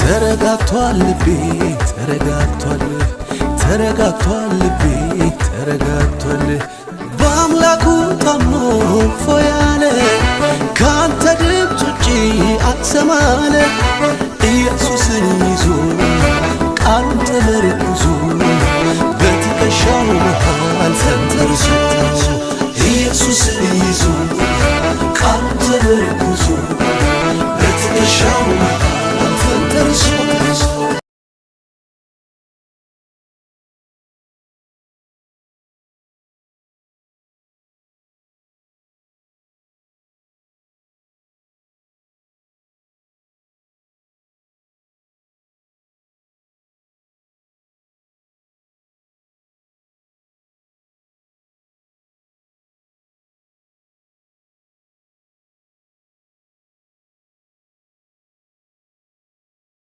ተረጋግቷል ልቤ ተረጋግቷል ልቤ ተረጋግቷል በአምላኩ ታምኖ ፎያለ ካንተ ድምፅ ውጪ አትሰማለ ኢየሱስን ይዞ ቃሉን ተመርኩዞ በትከሻው መሃል ተንተርሶ ኢየሱስን ይዞ ቃሉን ተመርኩዞ በትከሻው መሃል ተንተርሶ